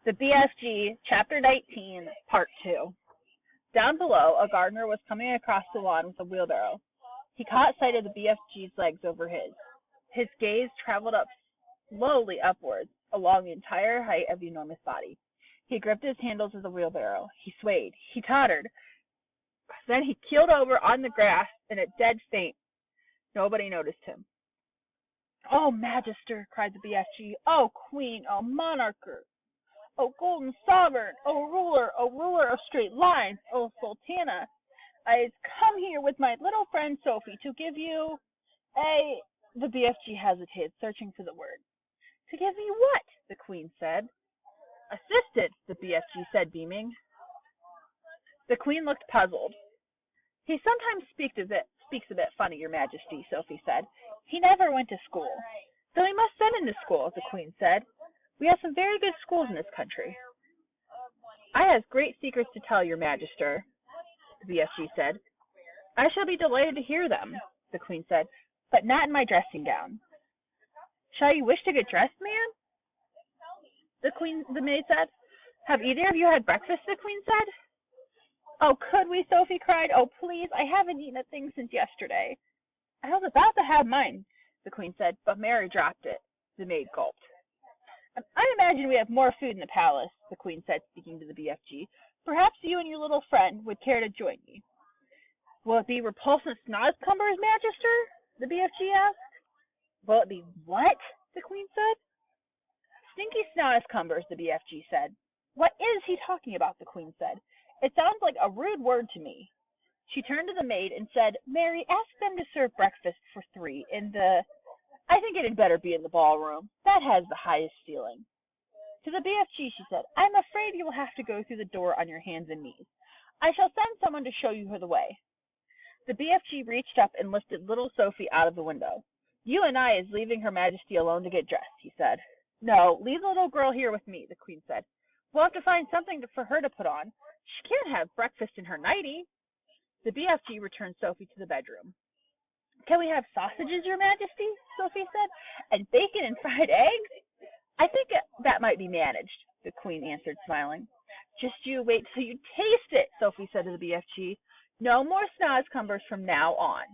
The BFG, Chapter 19, Part 2. Down below, a gardener was coming across the lawn with a wheelbarrow. He caught sight of the BFG's legs over his. His gaze traveled up slowly upwards along the entire height of the enormous body. He gripped his handles of the wheelbarrow. He swayed. He tottered. Then he keeled over on the grass in a dead faint. Nobody noticed him. "Oh, Magister," cried the BFG. "Oh, Queen, oh, Monarcher, oh, Golden Sovereign, oh, ruler of straight lines, oh, Sultana, I come here with my little friend Sophie to give you a—" The BFG hesitated, searching for the word. "To give me what?" the Queen said. "Assistance," the BFG said, beaming. The Queen looked puzzled. "He sometimes speaks a bit funny, Your Majesty," Sophie said. "He never went to school." "Then we must send him to school," the Queen said. "We have some very good schools in this country." "I have great secrets to tell, Your Magister," the BFG said. "I shall be delighted to hear them," the Queen said, "but not in my dressing gown." "Shall you wish to get dressed, man?" the maid said. "Have either of you had breakfast?" the Queen said. "Oh, could we?" Sophie cried. "Oh, please, I haven't eaten a thing since yesterday." "I was about to have mine," the Queen said, but Mary dropped it. The maid gulped. "I imagine we have more food in the palace," the Queen said, speaking to the BFG. "Perhaps you and your little friend would care to join me." "Will it be repulsive snozcumbers, Magister?" the BFG asked. "Will it be what?" the Queen said. "Stinky snozcumbers," the BFG said. "What is he talking about?" the Queen said. "It sounds like a rude word to me." She turned to the maid and said, "Mary, ask them to serve breakfast for 3 in the— I think it had better be in the ballroom. That has the highest ceiling." To the BFG, she said, "I'm afraid you will have to go through the door on your hands and knees. I shall send someone to show you the way." The BFG reached up and lifted little Sophie out of the window. "You and I is leaving Her Majesty alone to get dressed," he said. "No, leave the little girl here with me," the Queen said. "We'll have to find something for her to put on. She can't have breakfast in her nightie." The BFG returned Sophie to the bedroom. "Can we have sausages, Your Majesty?" Sophie said. "And bacon and fried eggs?" "I think that might be managed," the Queen answered, smiling. "Just you wait till you taste it," Sophie said to the BFG. "No more snozcumbers from now on."